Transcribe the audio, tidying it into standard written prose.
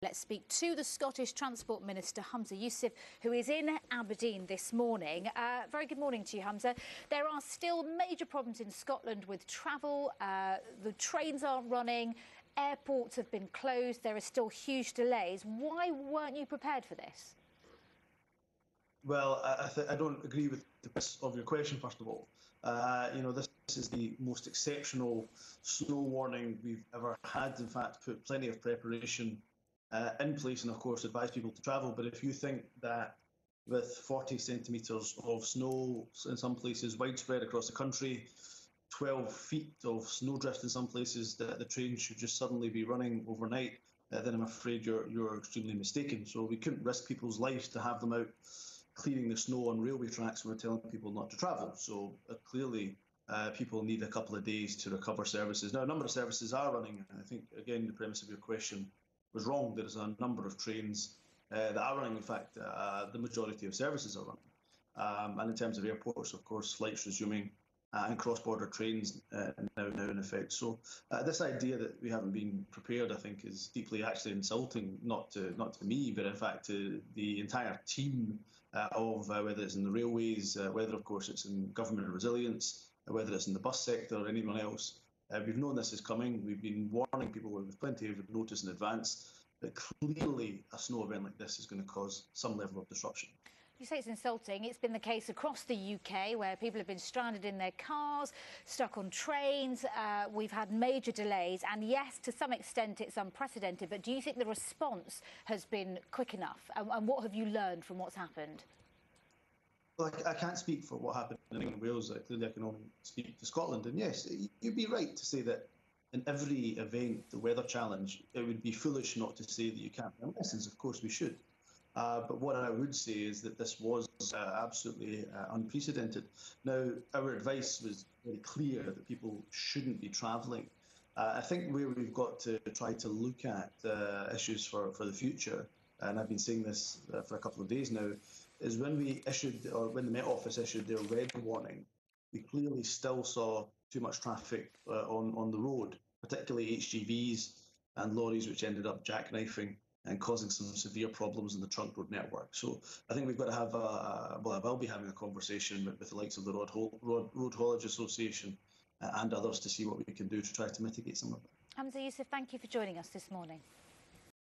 Let's speak to the Scottish Transport Minister, Humza Yousaf, who is in Aberdeen this morning. Very good morning to you, Humza. There are still major problems in Scotland with travel. The trains aren't running. Airports have been closed. There are still huge delays. Why weren't you prepared for this? Well, I don't agree with the premise of your question, first of all. This is the most exceptional snow warning we've ever had. In fact, put plenty of preparation in place and, of course, advise people to travel. But if you think that with 40 centimetres of snow in some places, widespread across the country, 12 feet of snowdrift in some places, that the train should just suddenly be running overnight, then I'm afraid you're extremely mistaken. So we couldn't risk people's lives to have them out clearing the snow on railway tracks when we're telling people not to travel. So clearly people need a couple of days to recover services. Now, a number of services are running. I think, again, the premise of your question was wrong. There's a number of trains that are running. In fact, the majority of services are running. And in terms of airports, of course, flights resuming and cross-border trains now in effect. So this idea that we haven't been prepared, I think, is deeply actually insulting, not to me, but in fact to the entire team of whether it's in the railways, whether, of course, it's in government and resilience, whether it's in the bus sector or anyone else. We've known this is coming. We've been warning people with plenty of notice in advance that clearly a snow event like this is going to cause some level of disruption. You say it's insulting. It's been the case across the UK where people have been stranded in their cars, stuck on trains. We've had major delays. And yes, to some extent, it's unprecedented. But do you think the response has been quick enough? And what have you learned from what's happened? Well, I can't speak for what happened in Wales. Clearly, I can only speak to Scotland. And yes, you'd be right to say that in every event, the weather challenge, it would be foolish not to say that you can't. In essence, of course, we should. But what I would say is that this was absolutely unprecedented. Now, our advice was very clear that people shouldn't be travelling. I think where we've got to try to look at issues for the future, and I've been saying this for a couple of days now, is when we issued, or when the Met Office issued their red warning, we clearly still saw too much traffic on the road, particularly HGVs and lorries, which ended up jackknifing and causing some severe problems in the trunk road network. So I think we've got to have well, I will be having a conversation with the likes of the Road Haulage Association and others to see what we can do to try to mitigate some of it. Humza Yousaf, thank you for joining us this morning.